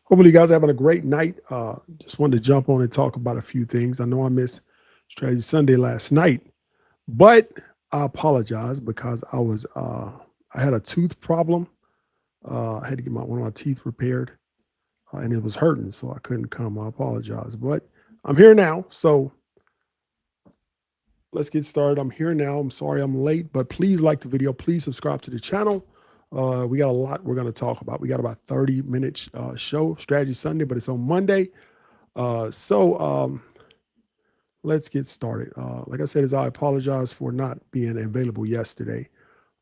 Hopefully, you guys are having a great night. Just wanted to jump on and talk about a few things. I know I missed Strategy Sunday last night, but I apologize because I had a tooth problem. I had to get one of my teeth repaired, and it was hurting, so I couldn't come. I apologize, but I'm here now. So let's get started. I'm here now. I'm sorry I'm late, but please like the video. Please subscribe to the channel. We got a lot we're going to talk about. We got about 30 minutes show, Strategy Sunday, but it's on Monday. So let's get started. Like I said, as I apologize for not being available yesterday.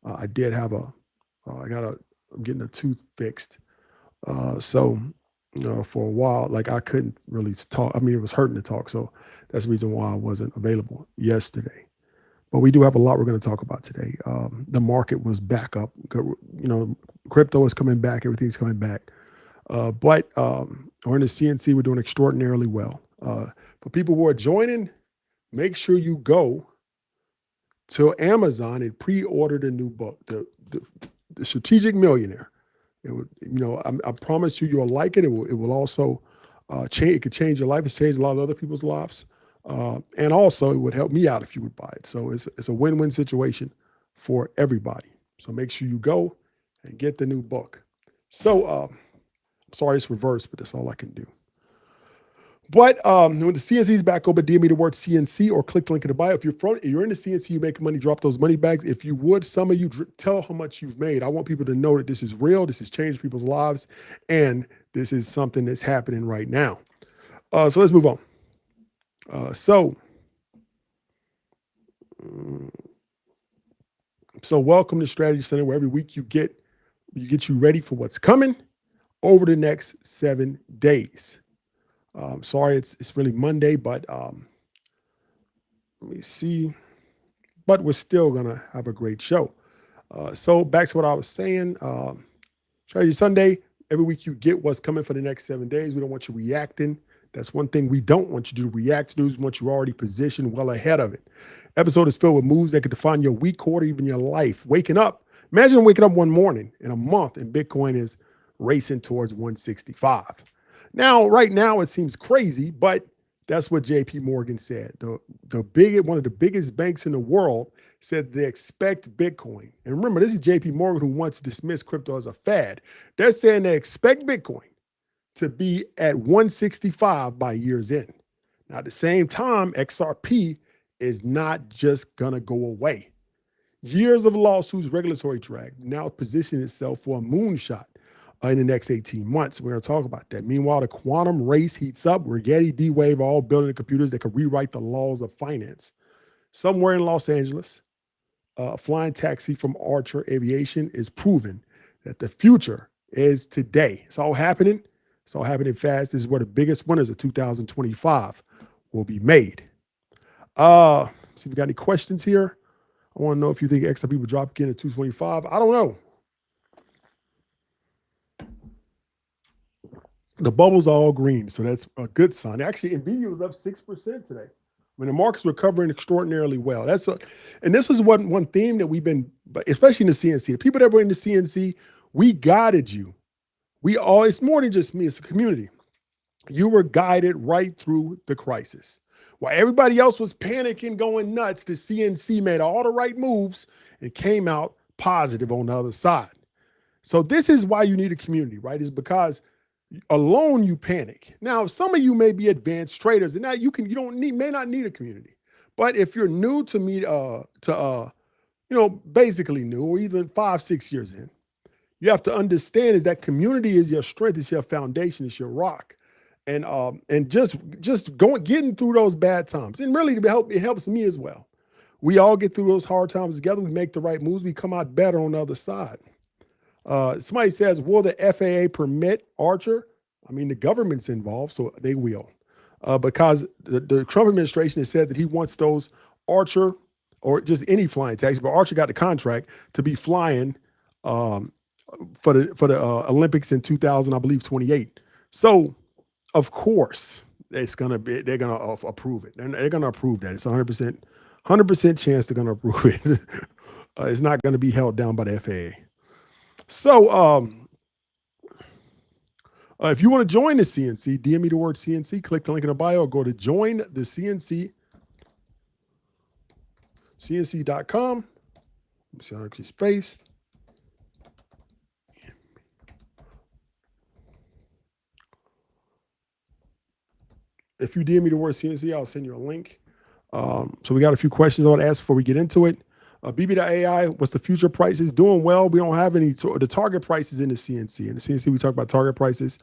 I did have I'm getting a tooth fixed. So, for a while, like I couldn't really talk. I mean, it was hurting to talk. So that's the reason why I wasn't available yesterday. But we do have a lot we're going to talk about today. The market was back up. Crypto is coming back. Everything's coming back. But we're in the CNC. We're doing extraordinarily well. For people who are joining, make sure you go to Amazon and pre-order the new book, the Strategic Millionaire. It would, I promise you, you'll like it. It will also change. It could change your life. It's changed a lot of other people's lives, and also it would help me out if you would buy it. So it's a win-win situation for everybody. So make sure you go and get the new book. So I'm sorry it's reversed, but that's all I can do. But when the CNC is back open, DM me the word CNC or click the link in the bio. If you're in the CNC, you make money, drop those money bags. If you would, some of you tell how much you've made. I want people to know that this is real. This has changed people's lives, and this is something that's happening right now. So let's move on. So welcome to Strategy Center, where every week you get you ready for what's coming over the next 7 days. Sorry, it's really Monday, but let me see. But we're still gonna have a great show. So back to what I was saying. Strategy Sunday. Every week you get what's coming for the next 7 days. We don't want you reacting. That's one thing we don't want you to react to. We want you already positioned well ahead of it. Episode is filled with moves that could define your week, quarter, even your life. Waking up. Imagine waking up one morning in a month and Bitcoin is racing towards 165. Now, right now, it seems crazy, but that's what JP Morgan said. One of the biggest banks in the world said they expect Bitcoin. And remember, this is JP Morgan who wants to dismiss crypto as a fad. They're saying they expect Bitcoin to be at 165 by year's end. Now, at the same time, XRP is not just going to go away. Years of lawsuits, regulatory drag, now position itself for a moonshot in the next 18 months. We're going to talk about that. Meanwhile, the quantum race heats up. Rigetti, D-Wave are all building computers that can rewrite the laws of finance. Somewhere in Los Angeles, a flying taxi from Archer Aviation is proving that the future is today. It's all happening. It's all happening fast. This is where the biggest winners of 2025 will be made. See if we got any questions here. I want to know if you think XRP will drop again at 225. I don't know. The bubbles are all green, so that's a good sign. Actually, Nvidia was up 6% today. When the market's recovering extraordinarily well. And this is one theme that we've been, especially in the CNC. The people that were in the CNC, we guided you. It's more than just me, it's a community. You were guided right through the crisis. While everybody else was panicking, going nuts, the CNC made all the right moves and came out positive on the other side. So this is why you need a community, right? Is because alone you panic. Now, some of you may be advanced traders, and now may not need a community. But if you're new to me, basically new, or even 5-6 years in, you have to understand is that community is your strength, it's your foundation, it's your rock, and just getting through those bad times, and really it helps me as well. We all get through those hard times together. We make the right moves. We come out better on the other side. Somebody says, will the FAA permit Archer? I mean, the government's involved, so they will. Because the Trump administration has said that he wants those Archer, or just any flying taxi, but Archer got the contract to be flying for the Olympics in 2000, I believe, 28. So, of course, they're gonna approve it. They're gonna approve that. It's 100% chance they're gonna approve it. It's not gonna be held down by the FAA. So, If you want to join the CNC, DM me the word CNC, click the link in the bio, or go to join the CNC, CNC.com. Let me see how I actually spaced. If you DM me the word CNC, I'll send you a link. So we got a few questions I want to ask before we get into it. BB.AI, what's the future prices? Doing well. We don't have any, the target prices in the CNC. In the CNC, we talk about target prices.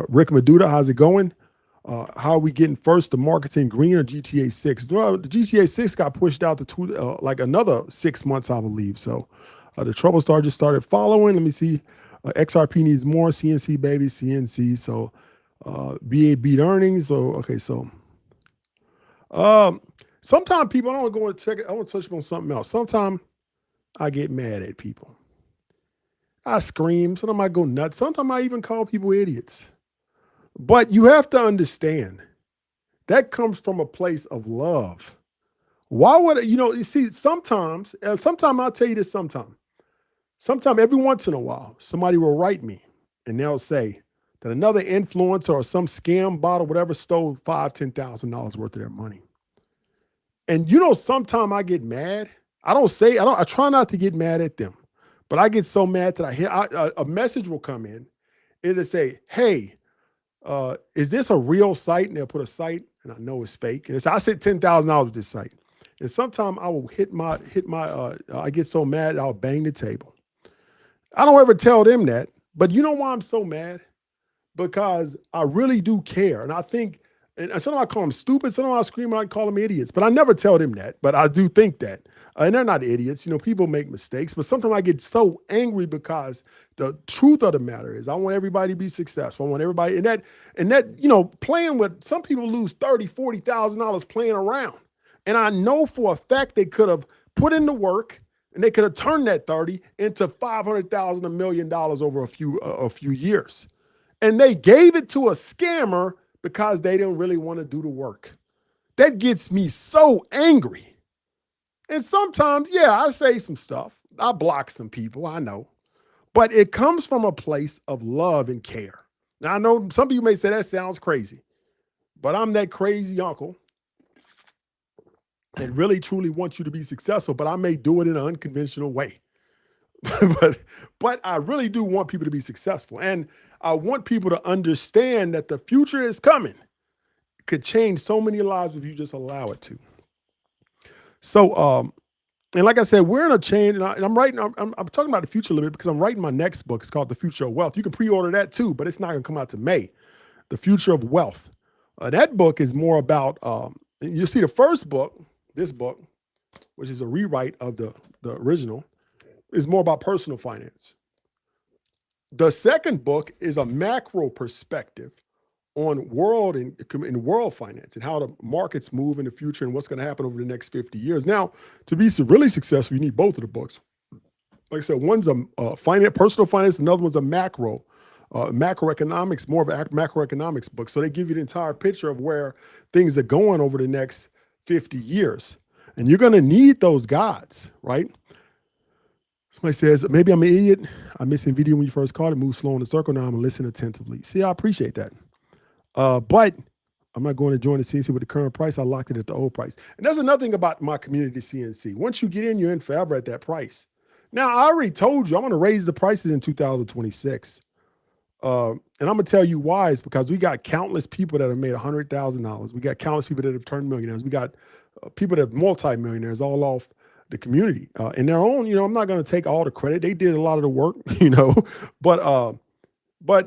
Rick Maduda, how's it going? How are we getting first, the marketing green or GTA 6? Well, the GTA 6 got pushed out to like another 6 months, I believe. So the trouble star just started following. Let me see. XRP needs more. CNC, baby, CNC. So BA beat earnings. So, okay, so sometimes people, I don't want to go and check it. I want to touch on something else. Sometimes I get mad at people. I scream. Sometimes I go nuts. Sometimes I even call people idiots. But you have to understand that comes from a place of love. Why would, you see, sometimes I'll tell you this sometime. Sometime every once in a while, somebody will write me and they'll say that another influencer or some scam bot or whatever stole $5,000, $10,000 worth of their money. And sometimes I get mad. I try not to get mad at them, but I get so mad that a message will come in. It'll say, hey, is this a real site? And they'll put a site, and I know it's fake. And I said $10,000 with this site. And sometimes I will I get so mad, I'll bang the table. I don't ever tell them that, but you know why I'm so mad? Because I really do care. And I think, and sometimes I call them stupid, sometimes I scream out and call them idiots, but I never tell them that, but I do think that. And they're not idiots. People make mistakes, but sometimes I get so angry because the truth of the matter is I want everybody to be successful. I want everybody, and that, playing with, some people lose $30,000, $40,000 playing around. And I know for a fact they could have put in the work and they could have turned that 30 into 500,000, $1 million over a few years. And they gave it to a scammer because they didn't really want to do the work. That gets me so angry. And sometimes, yeah, I say some stuff. I block some people, I know. But it comes from a place of love and care. Now, I know some people may say that sounds crazy, but I'm that crazy uncle that really, truly wants you to be successful, but I may do it in an unconventional way. but I really do want people to be successful. And I want people to understand that the future is coming. It could change so many lives if you just allow it to. So, and like I said, we're in a change, and I'm talking about the future a little bit because I'm writing my next book. It's called The Future of Wealth. You can pre-order that too, but it's not going to come out to May. The Future of Wealth. That book is more about, you see the first book, this book, which is a rewrite of the original, is more about personal finance. The second book is a macro perspective on world and world finance and how the markets move in the future and what's going to happen over the next 50 years. Now, to be really successful, you need both of the books. Like I said, one's a personal finance, another one's a macroeconomics, more of a macroeconomics book. So they give you the entire picture of where things are going over the next 50 years. And you're going to need those guides, right? Somebody says, maybe I'm an idiot. I missed a video when you first called it. Move slow in the circle. Now I'm going to listen attentively. See, I appreciate that. But I'm not going to join the CNC with the current price. I locked it at the old price. And that's another thing about my community CNC. Once you get in, you're in forever at that price. Now, I already told you I'm going to raise the prices in 2026. And I'm going to tell you why. It's because we got countless people that have made $100,000. We got countless people that have turned millionaires. We got people that have multimillionaires all off the community in their own. I'm not going to take all the credit. They did a lot of the work, but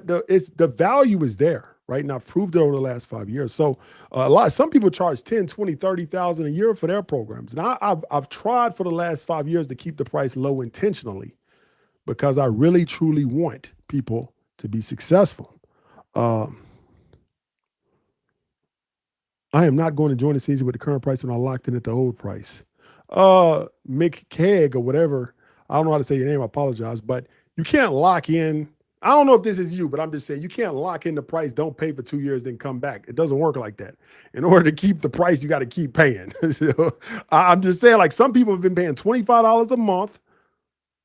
the value is there. Right. And I've proved it over the last 5 years. So some people charge 10, 20, 30,000 a year for their programs. And I've tried for the last 5 years to keep the price low intentionally because I really, truly want people to be successful. I am not going to join the season with the current price when I locked in at the old price. Mick Keg or whatever. I don't know how to say your name. I apologize, but you can't lock in. I don't know if this is you, but I'm just saying you can't lock in the price, don't pay for 2 years, then come back. It doesn't work like that. In order to keep the price, you got to keep paying. So, I'm just saying, like, some people have been paying $25 a month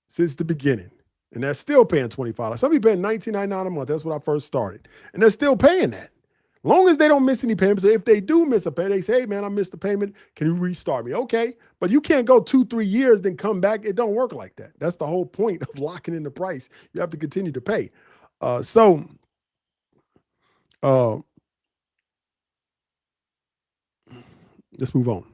since the beginning. And they're still paying $25. Some people paying $19.99 a month. That's when I first started. And they're still paying that. Long as they don't miss any payments. If they do miss a payment, they say, hey, man, I missed the payment. Can you restart me? Okay. But you can't go 2-3 years, then come back. It don't work like that. That's the whole point of locking in the price. You have to continue to pay. So let's move on.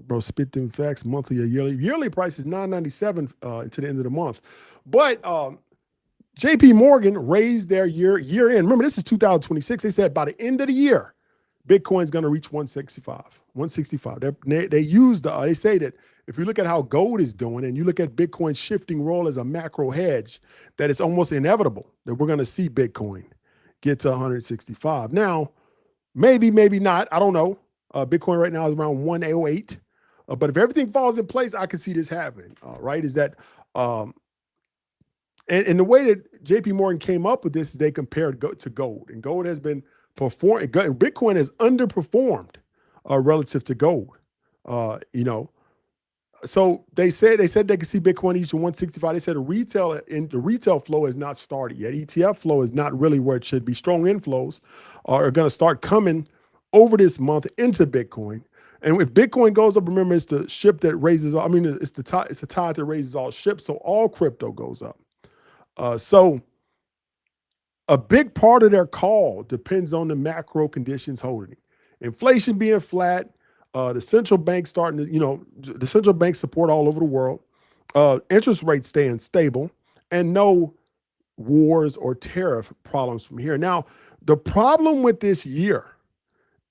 Bro, spit them facts, monthly or yearly. Yearly price is $9.97 to the end of the month. But JP Morgan raised their year end. Remember, this is 2026. They said by the end of the year, Bitcoin's going to reach 165. They use they say that if you look at how gold is doing and you look at Bitcoin's shifting role as a macro hedge, that it's almost inevitable that we're going to see Bitcoin get to 165. Now, maybe not. I don't know. Bitcoin right now is around 108. But if everything falls in place, I can see this happening. Right? Is that and the way that JP Morgan came up with this is they compared to gold, and gold has been performing. Bitcoin has underperformed relative to gold. So they said they could see Bitcoin reach 165. They said the retail flow has not started yet. ETF flow is not really where it should be. Strong inflows are going to start coming over this month into Bitcoin. And if Bitcoin goes up, remember it's the ship that raises. It's the tide that raises all ships. So all crypto goes up. So a big part of their call depends on the macro conditions holding. Inflation being flat, the central bank starting to, the central bank support all over the world, interest rates staying stable, and no wars or tariff problems from here. Now, the problem with this year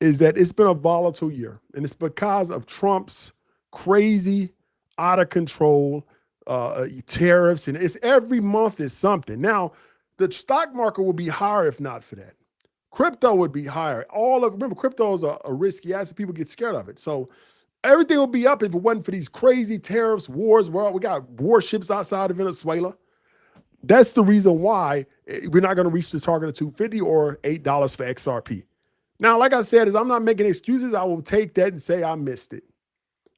is that it's been a volatile year, and it's because of Trump's crazy, out of control tariffs, and it's every month is something. Now, the stock market will be higher if not for that. Crypto would be higher. Remember, crypto is a risky asset. People get scared of it. So everything would be up if it wasn't for these crazy tariffs, wars. We got warships outside of Venezuela. That's the reason why we're not going to reach the target of $250 or $8 for XRP. Now, like I said, I'm not making excuses. I will take that and say I missed it.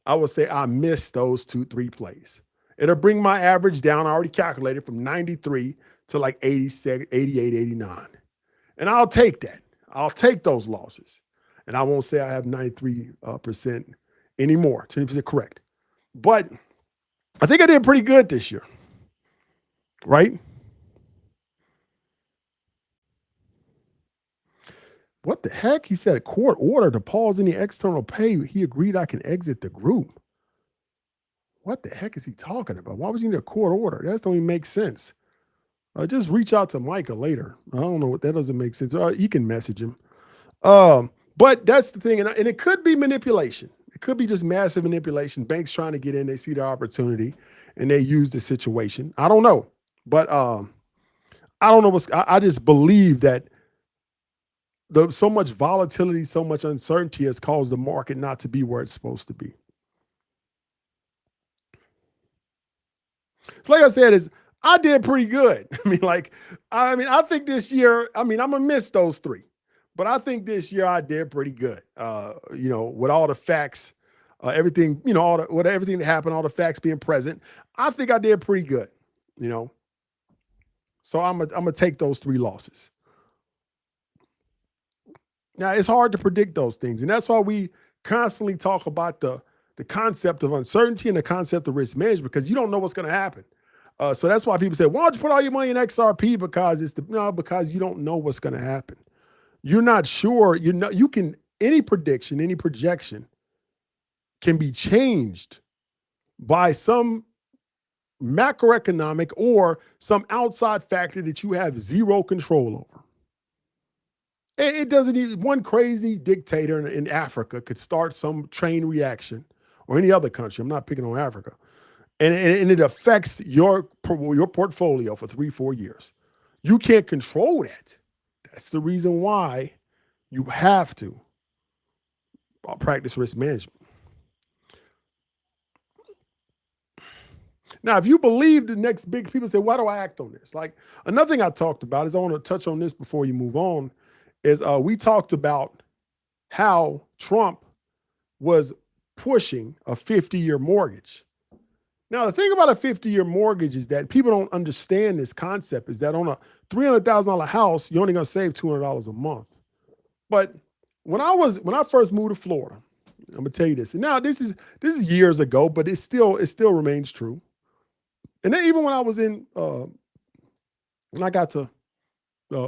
I will say I missed those 2-3 plays. It'll bring my average down. I already calculated from 93 to like 86, 88, 89. And I'll take that. I'll take those losses. And I won't say I have 93% anymore, 20% correct. But I think I did pretty good this year, right? What the heck? He said a court order to pause any external pay. He agreed I can exit the group. What the heck is he talking about? Why was he need a court order? That don't even make sense. Just reach out to Micah later. I don't know what that doesn't make sense. You can message him. But that's the thing. And it could be manipulation. It could be just massive manipulation. Banks trying to get in. They see their opportunity and they use the situation. I don't know. But I don't know. I just believe that so much volatility, so much uncertainty has caused the market not to be where it's supposed to be. So like I said, I did pretty good. I think this year, I'm gonna miss those 3, but I think this year I did pretty good. With all the facts, everything, everything that happened, all the facts being present, I think I did pretty good. So I'm gonna take those 3 losses. Now, it's hard to predict those things, and that's why we constantly talk about the concept of uncertainty and the concept of risk management, because you don't know what's going to happen. So that's why people say, why don't you put all your money in XRP? Because because you don't know what's going to happen. You're not sure. Any prediction, any projection can be changed by some macroeconomic or some outside factor that you have zero control over. It doesn't even, one crazy dictator in Africa could start some chain reaction, or any other country. I'm not picking on Africa. And it affects your portfolio for 3-4 years. You can't control that. That's the reason why you have to practice risk management. Now, if you believe the next big, people say, why do I act on this? Like, another thing I talked about is, I want to touch on this before you move on, is we talked about how Trump was pushing a 50-year mortgage. Now, the thing about a 50-year mortgage is that people don't understand this concept is that on a $300,000 house, you're only going to save $200 a month. But when I first moved to Florida, I'm gonna tell you this. And now this is years ago, but it still remains true. And then even when I was in when I got to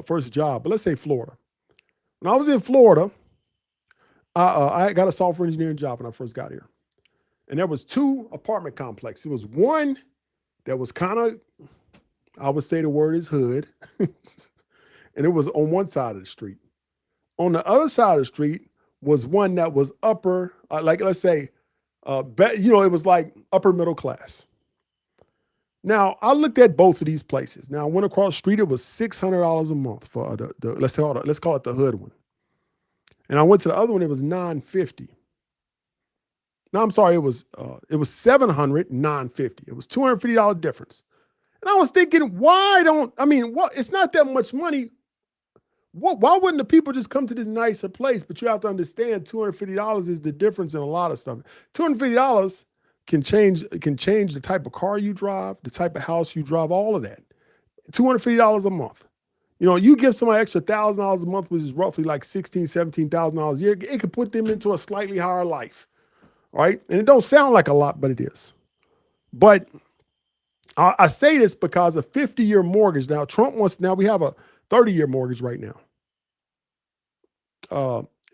first job, but let's say Florida. When I was in Florida, I got a software engineering job when I first got here. And there was two apartment complexes. It was one that was kind of, I would say the word is hood. And it was on one side of the street. On the other side of the street was one that was upper, like let's say, it was like upper middle class. Now, I looked at both of these places. Now, I went across the street. It was $600 a month for let's call it the hood one. And I went to the other one. It was $950. No, I'm sorry. It was $700, $950. It was $250 difference. And I was thinking, it's not that much money. Why wouldn't the people just come to this nicer place? But you have to understand, $250 is the difference in a lot of stuff. $250 can change the type of car you drive, the type of house you drive, all of that. $250 a month. You give somebody extra $1,000 a month, which is roughly like $16,000, $17,000 a year. It could put them into a slightly higher life, right? And it don't sound like a lot, but it is. But I say this because a 50-year mortgage. Now, now we have a 30-year mortgage right now.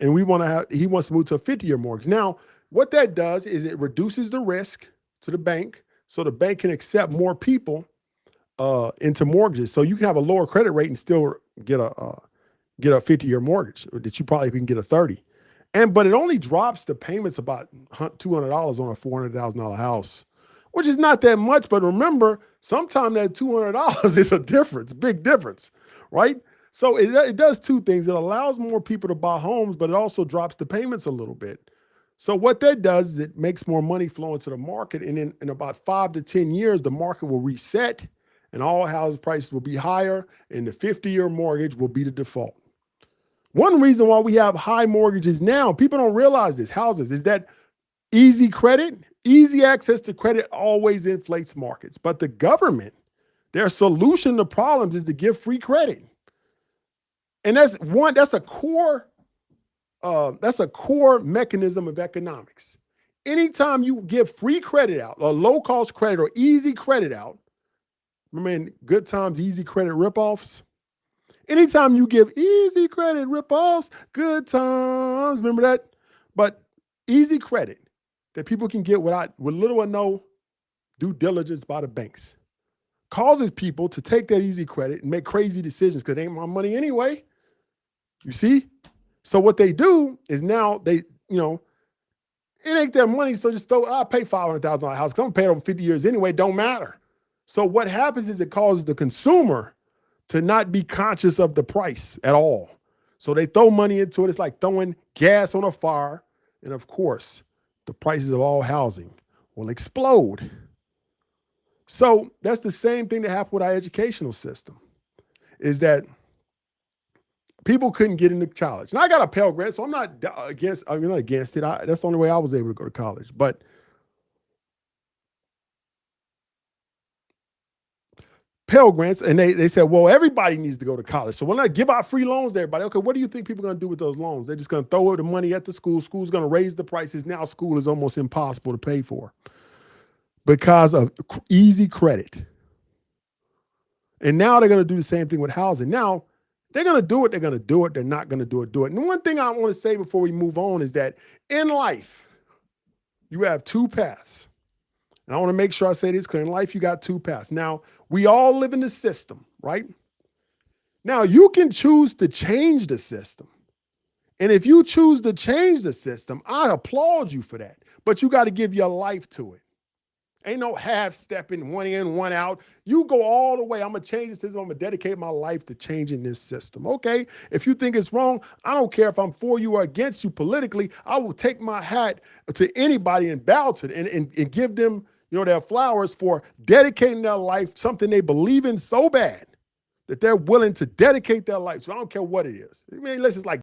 And he wants to move to a 50-year mortgage. Now, what that does is it reduces the risk to the bank, so the bank can accept more people into mortgages. So you can have a lower credit rate and still get a 50-year mortgage that you probably can get a 30. But it only drops the payments about $200 on a $400,000 house, which is not that much. But remember, sometimes that $200 is a difference, big difference, right? So it does two things. It allows more people to buy homes, but it also drops the payments a little bit. So what that does is it makes more money flow into the market. And in about 5 to 10 years, the market will reset and all house prices will be higher and the 50-year mortgage will be the default. One reason why we have high mortgages now, people don't realize this, houses, is that easy credit, easy access to credit always inflates markets. But the government, their solution to problems is to give free credit. And that's a core mechanism of economics. Anytime you give free credit out, or low-cost credit, or easy credit out, remember in good times, easy credit ripoffs? Anytime you give easy credit ripoffs, good times, remember that? But easy credit that people can get with little or no due diligence by the banks causes people to take that easy credit and make crazy decisions because it ain't my money anyway. You see? So what they do is now it ain't their money, so just I'll pay $500,000 house because I'm paying over 50 years anyway, don't matter. So what happens is it causes the consumer to not be conscious of the price at all. So they throw money into it. It's like throwing gas on a fire. And of course, the prices of all housing will explode. So that's the same thing that happened with our educational system, is that people couldn't get into college. Now I got a Pell Grant, so I'm not against it. That's the only way I was able to go to college. But Pell Grants, and they said, well, everybody needs to go to college. So we're not give out free loans to everybody. Okay, what do you think people are going to do with those loans? They're just going to throw the money at the school. School's going to raise the prices. Now school is almost impossible to pay for because of easy credit. And now they're going to do the same thing with housing. Now, they're going to do it. They're going to do it. They're not going to do it. And one thing I want to say before we move on is that in life, you have two paths. And I want to make sure I say this because in life, you got two paths. Now, we all live in the system, right? Now, you can choose to change the system. And if you choose to change the system, I applaud you for that. But you got to give your life to it. Ain't no half-stepping, one in, one out. You go all the way. I'm going to change the system. I'm going to dedicate my life to changing this system. Okay? If you think it's wrong, I don't care if I'm for you or against you politically. I will take my hat to anybody and bow to it and give them, their flowers for dedicating their life, something they believe in so bad that they're willing to dedicate their life. So I don't care what it is. I mean, unless it's like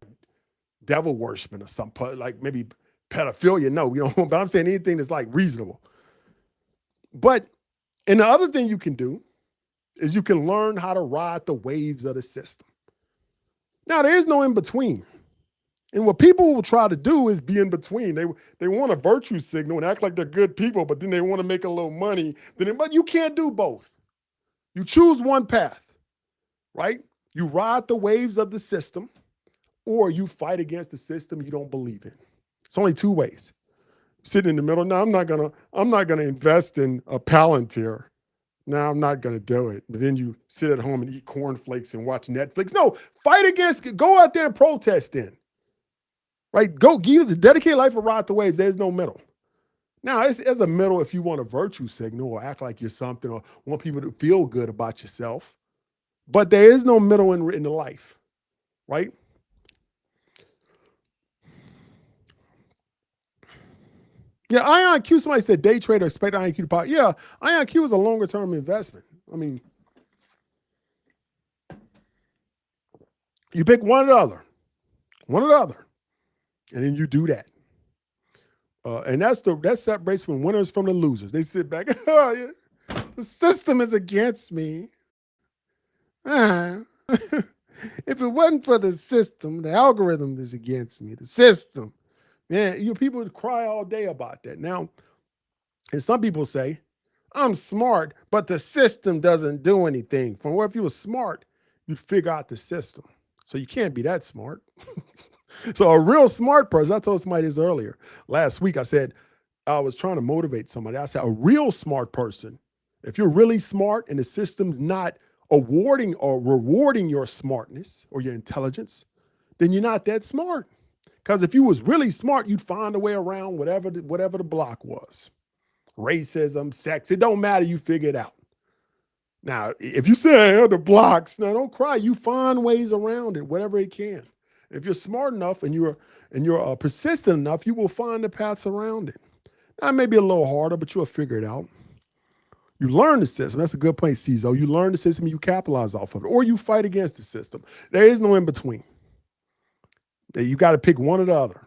devil worshiping or something, like maybe pedophilia. No, but I'm saying anything that's like reasonable. But, and the other thing you can do is you can learn how to ride the waves of the system. Now, there is no in between. And what people will try to do is be in between. They want a virtue signal and act like they're good people, but then they want to make a little money. But you can't do both. You choose one path, right? You ride the waves of the system, or you fight against the system you don't believe in. It's only two ways. Sit in the middle. No, I'm not gonna invest in a Palantir. No, I'm not gonna do it. But then you sit at home and eat cornflakes and watch Netflix. No, fight against. Go out there and protest. Then, right? Go give the dedicated life or ride the waves. There's no middle. Now, it's a middle if you want a virtue signal or act like you're something or want people to feel good about yourself. But there is no middle in the life, right? Yeah, IonQ, somebody said day trader expect IonQ to pop. Yeah, IonQ is a longer term investment. I mean, you pick one or the other, and then you do that. And that separates from winners from the losers. They sit back, oh, yeah, the system is against me. If it wasn't for the system, the algorithm is against me, the system. Man, people would cry all day about that. Now, and some people say, I'm smart, but the system doesn't do anything. From where if you were smart, you'd figure out the system. So you can't be that smart. So a real smart person, I told somebody this earlier. Last week, I said, I was trying to motivate somebody. I said, a real smart person, if you're really smart and the system's not awarding or rewarding your smartness or your intelligence, then you're not that smart. Because if you was really smart, you'd find a way around whatever the block was. Racism, sex, it don't matter. You figure it out. Now, if you say, the blocks, now don't cry. You find ways around it, whatever it can. If you're smart enough and you're persistent enough, you will find the paths around it. That may be a little harder, but you'll figure it out. You learn the system. That's a good point, CISO. You learn the system and you capitalize off of it, or you fight against the system. There is no in between. You got to pick one or the other.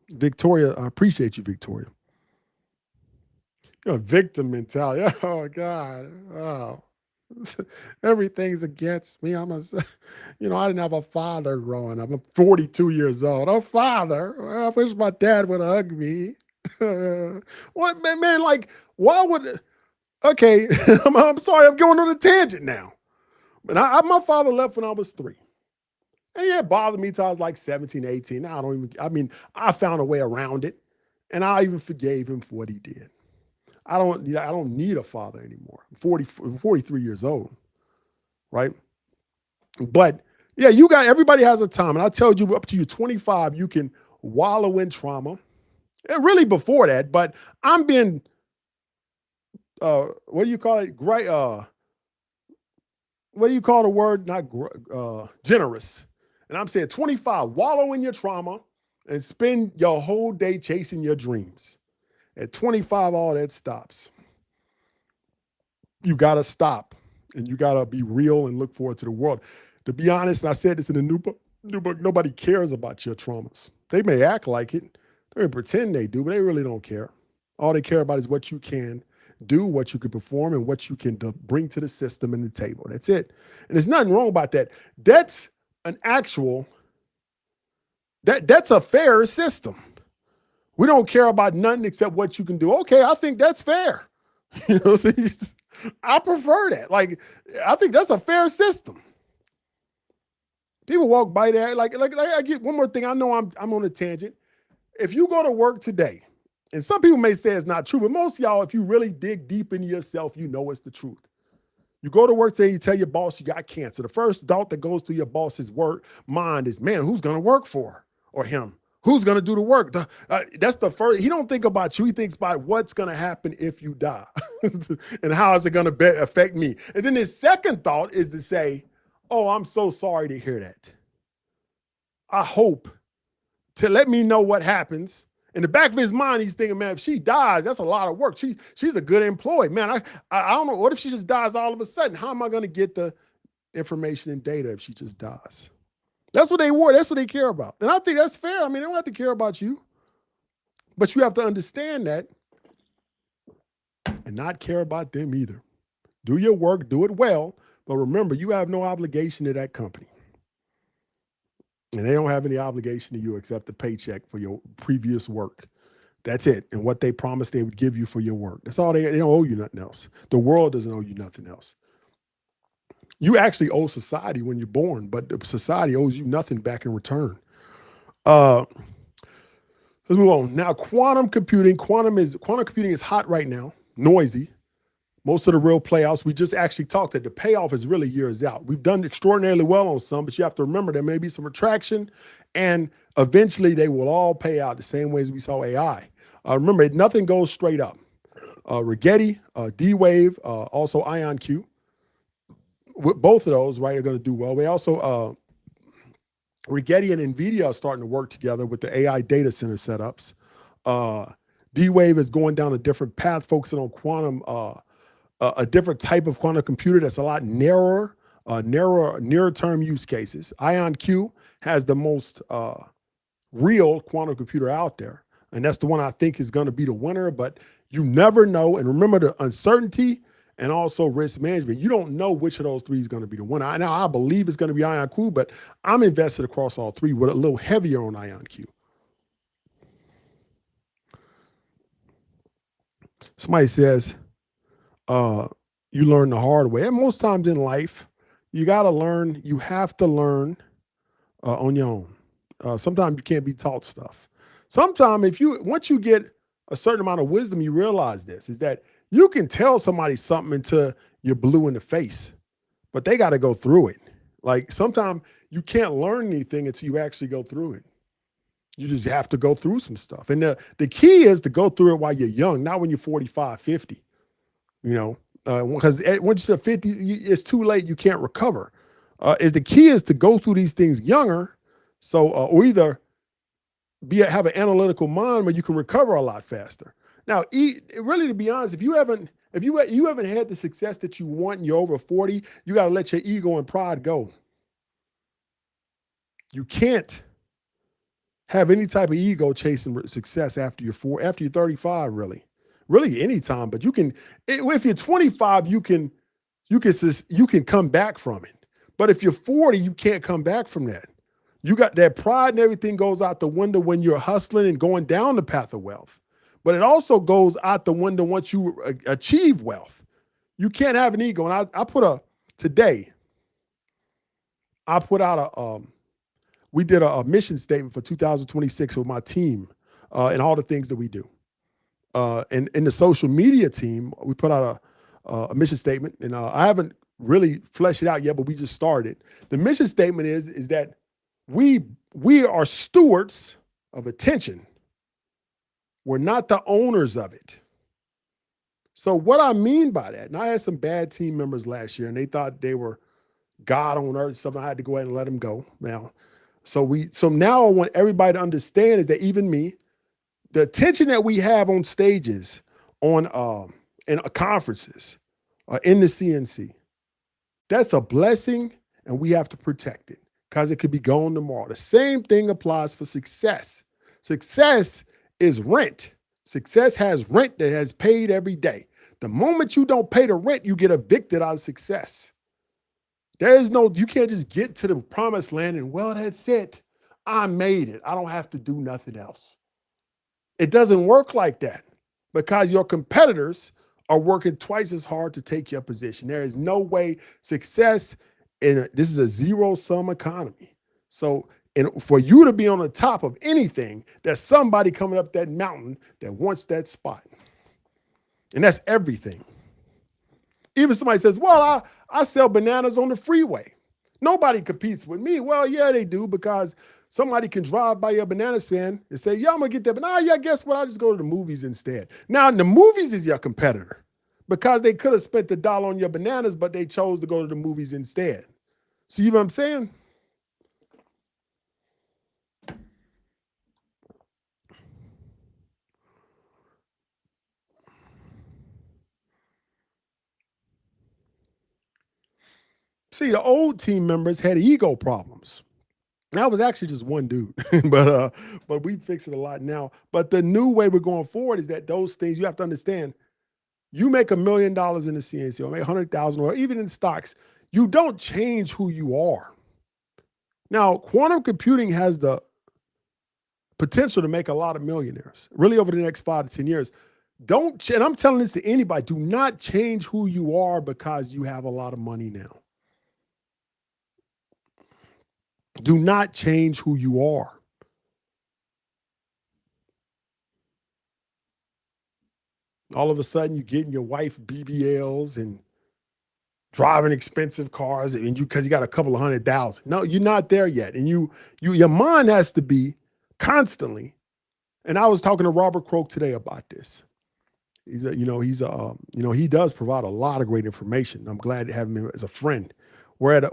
Victoria, I appreciate you, Victoria. You're a victim mentality. Oh, God. Oh. Everything's against me. I didn't have a father growing up. I'm 42 years old. A father. I wish my dad would hug me. What, man, like, why would, okay, I'm sorry, I'm going on a tangent now. But my father left when I was 3. And yeah, it bothered me till I was like 17, 18. Now I found a way around it. And I even forgave him for what he did. I don't need a father anymore. I'm 43 years old, right? But yeah, everybody has a time. And I told you up to you 25, you can wallow in trauma. And really before that, but I'm being, what do you call it? Great, what do you call the word? Not generous. And I'm saying 25, wallow in your trauma and spend your whole day chasing your dreams. At 25, all that stops. You got to stop and you got to be real and look forward to the world. To be honest, and I said this in the new book, nobody cares about your traumas. They may act like it. They may pretend they do, but they really don't care. All they care about is what you can do, what you can perform, and what you can bring to the system and the table. That's it. And there's nothing wrong about that. That's that's a fair system. We don't care about nothing except what you can do. Okay, I think that's fair. I prefer that. Like, I think that's a fair system. People walk by that. Like I get one more thing. I know I'm on a tangent. If you go to work today, and some people may say it's not true, but most of y'all, if you really dig deep into yourself, you know it's the truth. You go to work today, you tell your boss you got cancer. The first thought that goes through your boss's mind is, man, who's going to work for her or him? Who's going to do the work? That's the first. He don't think about you. He thinks about what's going to happen if you die and how is it going to affect me? And then his second thought is to say, oh, I'm so sorry to hear that. I hope to let me know what happens. In the back of his mind, he's thinking, man, if she dies, that's a lot of work. She's a good employee. Man, I don't know. What if she just dies all of a sudden? How am I going to get the information and data if she just dies? That's what they want. That's what they care about. And I think that's fair. I mean, they don't have to care about you. But you have to understand that and not care about them either. Do your work, do it well, but remember, you have no obligation to that company. And they don't have any obligation to you except the paycheck for your previous work. That's it. And what they promised they would give you for your work. That's all they don't owe you nothing else. The world doesn't owe you nothing else. You actually owe society when you're born, but the society owes you nothing back in return. Let's move on. Now, quantum computing. Quantum computing is hot right now, noisy. Most of the real playouts, we just actually talked that the payoff is really years out. We've done extraordinarily well on some, but you have to remember there may be some retraction, and eventually they will all pay out the same way as we saw AI. Remember, nothing goes straight up. Rigetti, D-Wave, also IonQ. With both of those, right, are going to do well. We also, Rigetti and NVIDIA are starting to work together with the AI data center setups. D-Wave is going down a different path, focusing on quantum, a different type of quantum computer that's a lot nearer term use cases. IonQ has the most real quantum computer out there, and that's the one I think is going to be the winner, but you never know. And remember the uncertainty and also risk management. You don't know which of those three is going to be the winner. Now, I believe it's going to be IonQ, but I'm invested across all three with a little heavier on IonQ. Somebody says, you learn the hard way. And most times in life, you got to learn, you have to learn on your own. Sometimes you can't be taught stuff. Sometimes once you get a certain amount of wisdom, you realize this, is that you can tell somebody something until you're blue in the face, but they got to go through it. Like sometimes you can't learn anything until you actually go through it. You just have to go through some stuff. And the key is to go through it while you're young, not when you're 45, 50. Because once you're 50, it's too late. You can't recover. The key is to go through these things younger. So, or either have an analytical mind where you can recover a lot faster. Now, really, to be honest, if you haven't had the success that you want and you're over 40, you got to let your ego and pride go. You can't have any type of ego chasing success after you're 35, really anytime. But you can, if you're 25, you can come back from it. But if you're 40, you can't come back from that. You got that pride and everything goes out the window when you're hustling and going down the path of wealth. But it also goes out the window once you achieve wealth. You can't have an ego. And we did a mission statement for 2026 with my team and all the things that we do. And in the social media team, we put out a mission statement, and I haven't really fleshed it out yet, but we just started. The mission statement is that we are stewards of attention. We're not the owners of it. So what I mean by that, and I had some bad team members last year, and they thought they were God on earth, so I had to go ahead and let them go. So now I want everybody to understand is that even me, the attention that we have on stages, in conferences, in the CNC, that's a blessing, and we have to protect it because it could be gone tomorrow. The same thing applies for success. Success is rent. Success has rent that has paid every day. The moment you don't pay the rent, you get evicted out of success. You can't just get to the promised land and, well, that's it. I made it. I don't have to do nothing else. It doesn't work like that because your competitors are working twice as hard to take your position. There is no way success this is a zero-sum economy. So for you to be on the top of anything, there's somebody coming up that mountain that wants that spot. And that's everything. Even somebody says, well, I sell bananas on the freeway. Nobody competes with me. Well, yeah, they do, because somebody can drive by your banana stand and say, yeah, I'm going to get that banana. Yeah, guess what? I'll just go to the movies instead. Now, the movies is your competitor because they could have spent the dollar on your bananas, but they chose to go to the movies instead. See what I'm saying? See, the old team members had ego problems. That was actually just one dude, but we fix it a lot now. But the new way we're going forward is that those things, you have to understand, You make $1 million in the CNC or make 100,000 or even in stocks. You don't change who you are. Now, quantum computing has the potential to make a lot of millionaires, really over the next 5 to 10 years. And I'm telling this to anybody, do not change who you are because you have a lot of money now. Do not change who you are. All of a sudden, you're getting your wife BBLs and driving expensive cars, and because you got a couple of 100,000. No, you're not there yet, and your mind has to be constantly. And I was talking to Robert Croak today about this. He does provide a lot of great information. I'm glad to have him as a friend. We're at a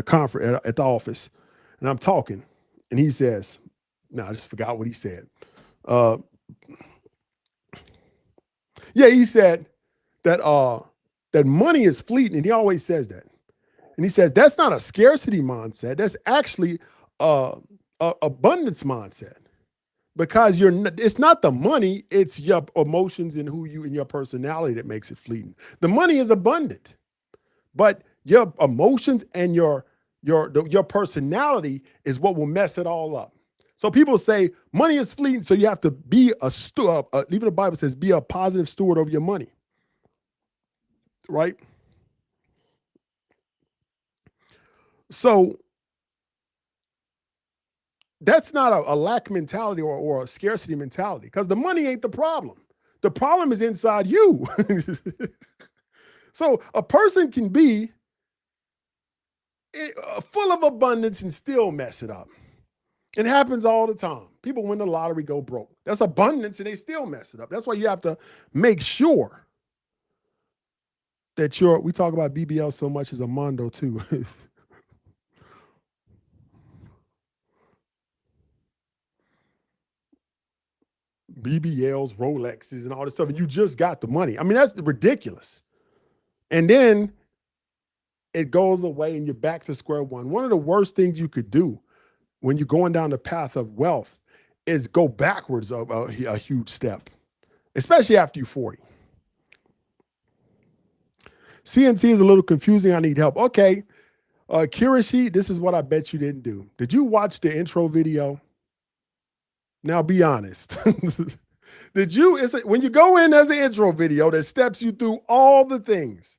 conference at the office, and I'm talking, and he says, "No, I just forgot what he said." He said that money is fleeting, and he always says that. And he says that's not a scarcity mindset. That's actually a abundance mindset. Because it's not the money, it's your emotions and who you and your personality that makes it fleeting. The money is abundant, but your emotions and your personality is what will mess it all up. So people say money is fleeting, so you have to be even the Bible says, be a positive steward over your money, right? So that's not a lack mentality or a scarcity mentality, because the money ain't the problem. The problem is inside you. So a person can be full of abundance and still mess it up. It happens all the time. People win the lottery, go broke. That's abundance, and they still mess it up. That's why you have to make sure that we talk about BBL so much as Armando too. BBLs, Rolexes, and all this stuff, and you just got the money. I mean, that's ridiculous. And then it goes away and you're back to square one. One of the worst things you could do when you're going down the path of wealth is go backwards a huge step, especially after you're 40. CNC is a little confusing. I need help. Okay. Kirishi, this is what I bet you didn't do. Did you watch the intro video? Now be honest. When you go in, there's an intro video that steps you through all the things.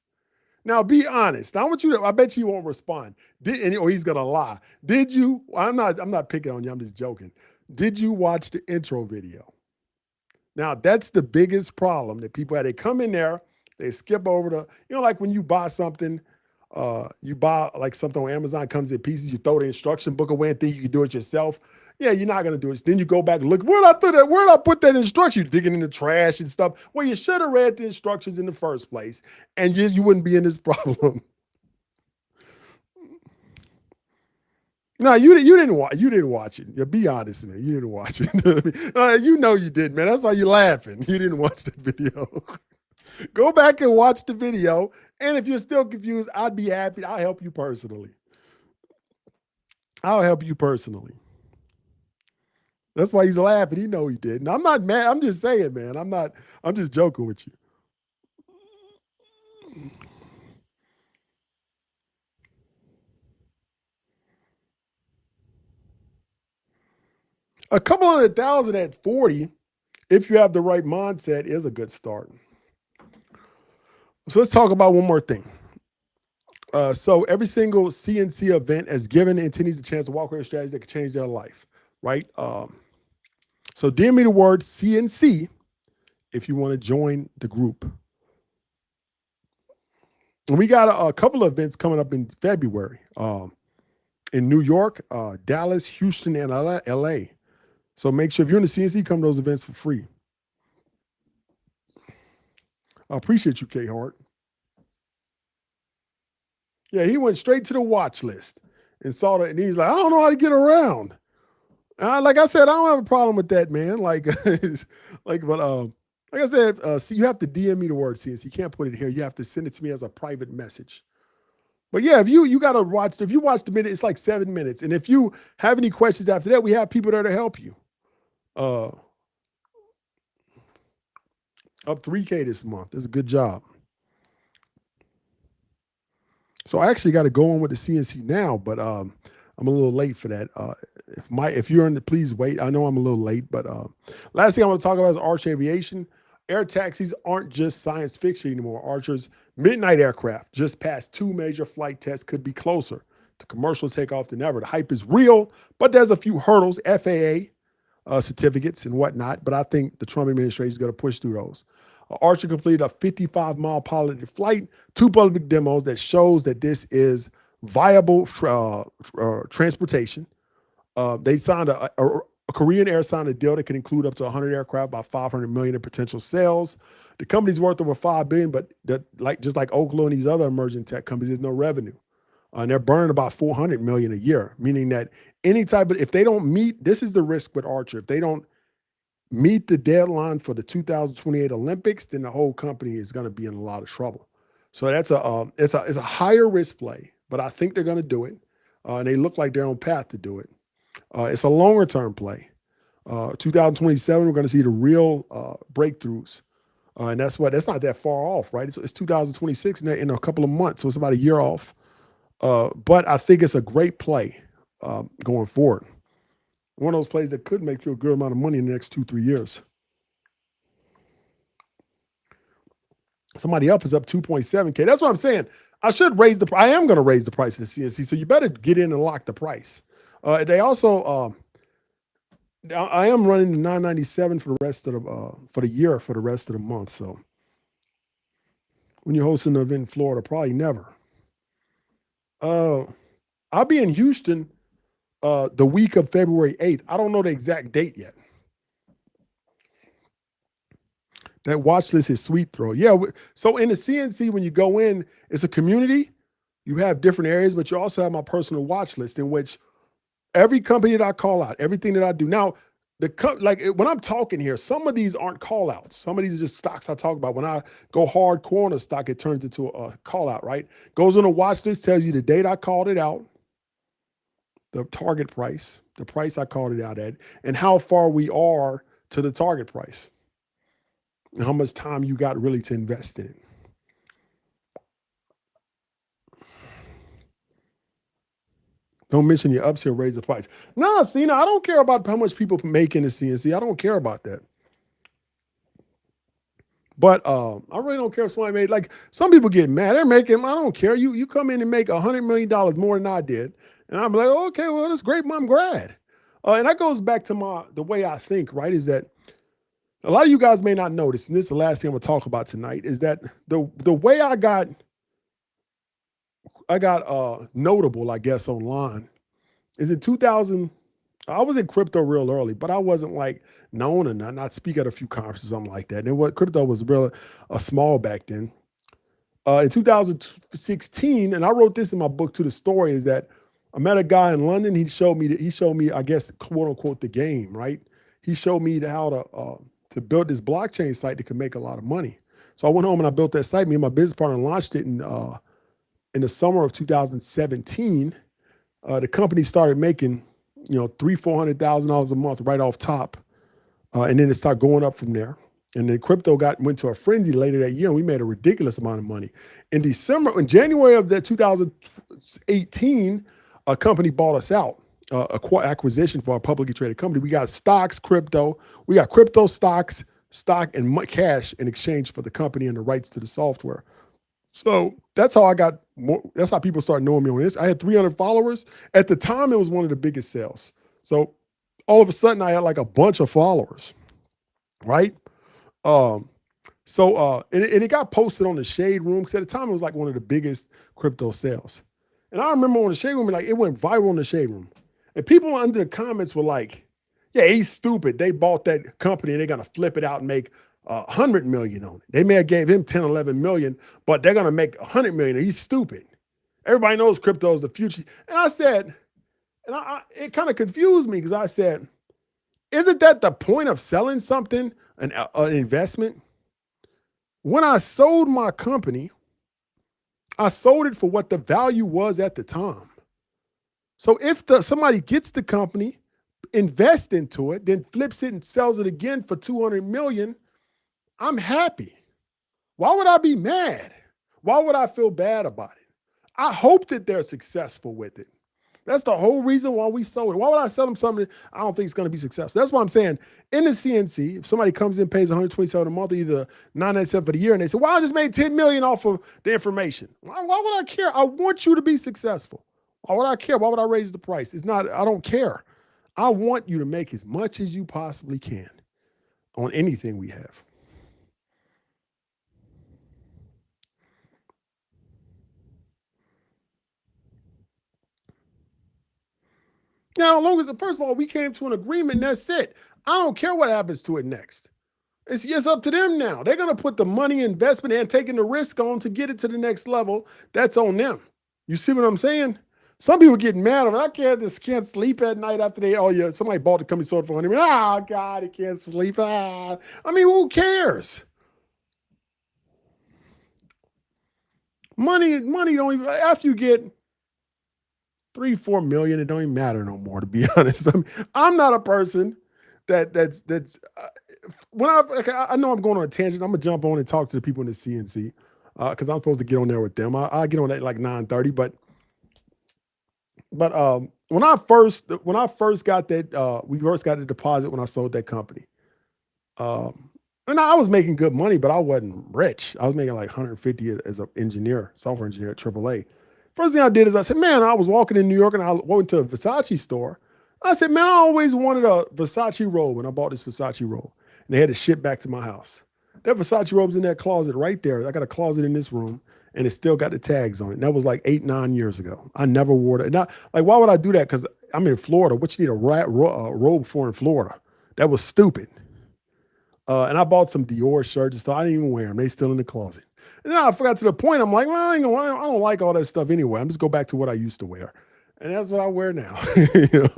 Now be honest. I bet you won't respond. Or he's gonna lie. Did you? I'm not picking on you, I'm just joking. Did you watch the intro video? Now that's the biggest problem that people have. They come in there, they skip over like when you buy something, you buy like something on Amazon, comes in pieces, you throw the instruction book away and think you can do it yourself. Yeah, you're not going to do it. Then you go back and look, where did I put that instruction? You're digging in the trash and stuff. Well, you should have read the instructions in the first place, and you wouldn't be in this problem. No, you didn't watch it. Yeah, be honest, man. You didn't watch it. You know you did, man. That's why you're laughing. You didn't watch the video. Go back and watch the video. And if you're still confused, I'd be happy. I'll help you personally. That's why he's laughing. He know he did. And I'm not mad. I'm just saying, man. I'm just joking with you. A couple 100,000 at 40, if you have the right mindset, is a good start. So let's talk about one more thing. So every single CNC event has given attendees a chance to walk away with strategies that can change their life, right? So DM me the word CNC if you want to join the group. And we got a couple of events coming up in February in New York, Dallas, Houston, and LA. So make sure if you're in the CNC, come to those events for free. I appreciate you, K Hart. Yeah, he went straight to the watch list and saw that, and he's like, I don't know how to get around. Like I said, I don't have a problem with that, man. Like I said, see, you have to DM me the word CNC. You can't put it here. You have to send it to me as a private message. But yeah, if you got to watch, if you watch the minute, it's like 7 minutes. And if you have any questions after that, we have people there to help you. Up 3K this month. That's a good job. So I actually got to go on with the CNC now, but I'm a little late for that. If you're in the, please wait. I know I'm a little late, but last thing I want to talk about is Arch Aviation. Air taxis aren't just science fiction anymore. Archer's midnight aircraft just passed 2 major flight tests, could be closer to commercial takeoff than ever. The hype is real, but there's a few hurdles, FAA certificates and whatnot. But I think the Trump administration is going to push through those. Archer completed a 55-mile piloted flight, 2 public demos that shows that this is viable transportation. They signed a Korean Air signed a deal that can include up to 100 aircraft by 500 million in potential sales. The company's worth over $5 billion, but just like Oklo and these other emerging tech companies, there's no revenue. And they're burning about 400 million a year, meaning that any type of, if they don't meet, this is the risk with Archer. If they don't meet the deadline for the 2028 Olympics, then the whole company is going to be in a lot of trouble. So that's it's a higher risk play, but I think they're going to do it, and they look like they're on path to do it. It's a longer term play. 2027, we're going to see the real breakthroughs, and that's not that far off, right? It's 2026 in a couple of months, so it's about a year off. But I think it's a great play going forward. One of those plays that could make you a good amount of money in the next 2-3 years. Somebody else is up 2.7K. That's what I'm saying. I am going to raise the price of the CNC, so you better get in and lock the price. They also, I am running the 997 for the rest of for the year, for the rest of the month. So when you're hosting an event in Florida, probably never. I'll be in Houston the week of February 8th. I don't know the exact date yet. That watch list is sweet throw. Yeah. So in the CNC, when you go in, it's a community. You have different areas, but you also have my personal watch list in which every company that I call out, everything that I do. Now, when I'm talking here, some of these aren't call outs. Some of these are just stocks I talk about. When I go hardcore on a stock, it turns into a call out, right? Goes on a watch list, tells you the date I called it out, the target price, the price I called it out at, and how far we are to the target price, and how much time you got really to invest in it. Don't mention your ups here, raise the price. No, Cena, I don't care about how much people make in the CNC. I don't care about that. But I really don't care if somebody made, like, some people get mad. They're making, I don't care. You come in and make $100 million more than I did. And I'm like, okay, well, that's great, I'm glad. And that goes back to the way I think, right, is that a lot of you guys may not notice, and this is the last thing I'm going to talk about tonight, is that the way I got notable, I guess, online is in 2000. I was in crypto real early, but I wasn't like known or nothing. I'd speak at a few conferences, something like that. And what crypto was real small back then. In 2016, and I wrote this in my book too, the story is that I met a guy in London. He showed me, I guess, quote unquote, the game, right? He showed me how to build this blockchain site that could make a lot of money. So I went home and I built that site. Me and my business partner launched it in the summer of 2017. The company started making, $300,000-$400,000 a month right off top, and then it started going up from there. And then crypto went to a frenzy later that year, and we made a ridiculous amount of money. In January of that 2018, a company bought us out, acquisition for our publicly traded company. We got stocks, crypto. We got crypto, stocks, stock, and cash in exchange for the company and the rights to the software. So that's how that's how people started knowing me on this. I had 300 followers. At the time, it was one of the biggest sales. So all of a sudden, I had like a bunch of followers, right? And it got posted on the Shade Room, because at the time, it was like one of the biggest crypto sales. And I remember on the Shade Room, like, it went viral in the Shade Room. And people under the comments were like, yeah, he's stupid. They bought that company and they're going to flip it out and make 100 million on it. They may have gave him 10, 11 million, but they're going to make 100 million. He's stupid. Everybody knows crypto is the future. And I said, it kind of confused me, because I said, isn't that the point of selling something, an investment? When I sold my company, I sold it for what the value was at the time. So if somebody gets the company, invests into it, then flips it and sells it again for 200 million, I'm happy. Why would I be mad? Why would I feel bad about it? I hope that they're successful with it. That's the whole reason why we sold it. Why would I sell them something I don't think is going to be successful? That's why I'm saying in the CNC, if somebody comes in, pays $127 a month, either $997 for the year, and they say, well, I just made $10 million off of the information. Why would I care? I want you to be successful. Why would I care? Why would I raise the price? It's not, I don't care. I want you to make as much as you possibly can on anything we have. Now, as long as, first of all, we came to an agreement, and that's it. I don't care what happens to it next. It's just up to them now. They're going to put the money investment and taking the risk on to get it to the next level. That's on them. You see what I'm saying? Some people get mad at it. Can't sleep at night after somebody bought the company sold for $100 million. Oh, God, he can't sleep. I mean, who cares? Money don't even, after you get 3-4 million, it don't even matter no more, to be honest. I mean, I'm not a person that's when I know I'm going on a tangent. I'm gonna jump on and talk to the people in the CNC because I'm supposed to get on there with them. I get on at like 9:30, but when I first got that we first got the deposit when I sold that company. And I was making good money, but I wasn't rich. I was making like 150 as an engineer, software engineer at AAA. First thing I did is I said, man, I was walking in New York and I went to a Versace store. I said, man, I always wanted a Versace robe when I bought this Versace robe. And they had to ship back to my house. That Versace robe's in that closet right there. I got a closet in this room and it still got the tags on it. And that was like 8-9 years ago. I never wore it. Not, like, why would I do that? Because I'm in Florida. What you need a robe for in Florida? That was stupid. And I bought some Dior shirts and stuff. I didn't even wear them. They still in the closet. And then I forgot to the point. I'm like, well, I don't like all that stuff anyway. I'm just go back to what I used to wear. And that's what I wear now. You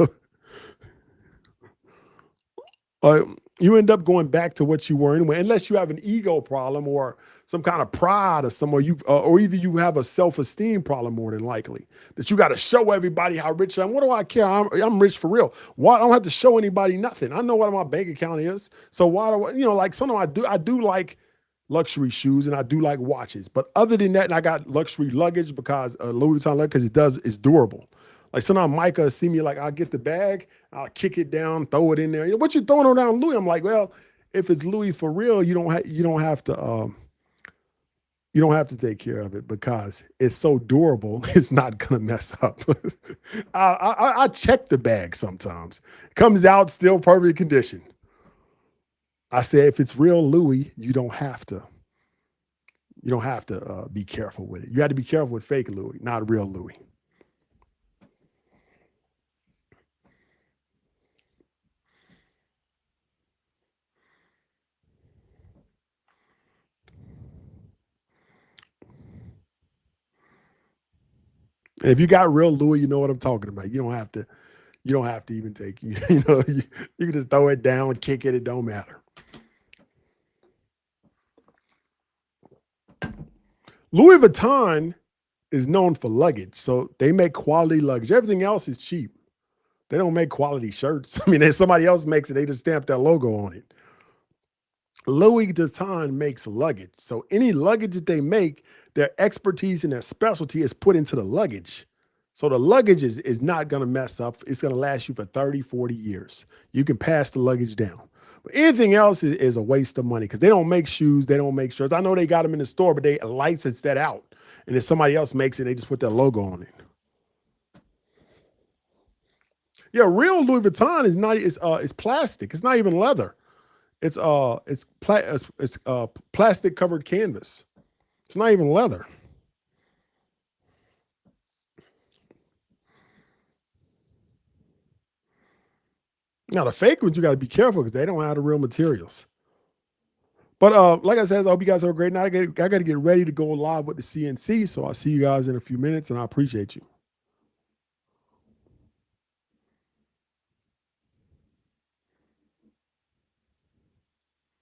know? You end up going back to what you were anyway, unless you have an ego problem or some kind of pride or somewhere or either you have a self-esteem problem more than likely that you got to show everybody how rich I am. What do I care? I'm rich for real. Why? I don't have to show anybody nothing. I know what my bank account is. So why do I, like sometimes I do like luxury shoes and I do like watches, but other than that, and I got luxury luggage because Louis Vuitton luggage, because it's durable. Like sometimes Micah see me like I'll get the bag, I'll kick it down, throw it in there. What you throwing around Louis? I'm like, well, if it's Louis for real, you don't have to take care of it because it's so durable. It's not gonna mess up. I check the bag sometimes. It comes out still perfect condition. I say if it's real Louis, you don't have to be careful with it. You have to be careful with fake Louis, not real Louis. And if you got real Louis, you know what I'm talking about. You don't have to even take you can just throw it down, kick it, it don't matter. Louis Vuitton is known for luggage, so they make quality luggage. Everything else is cheap. They don't make quality shirts. I mean, somebody else makes it, they just stamp that logo on it. Louis Vuitton makes luggage. So any luggage that they make, their expertise and their specialty is put into the luggage. So the luggage is not going to mess up. It's going to last you for 30, 40 years. You can pass the luggage down. But anything else is a waste of money because they don't make shoes. They don't make shirts. I know they got them in the store, but they license that out. And if somebody else makes it, they just put their logo on it. Yeah, real Louis Vuitton is not, it's plastic. It's not even leather. It's plastic covered canvas. It's not even leather. Now the fake ones you got to be careful because they don't have the real materials. But like I said, I hope you guys have a great night. I got to get ready to go live with the CNC. So I'll see you guys in a few minutes, and I appreciate you.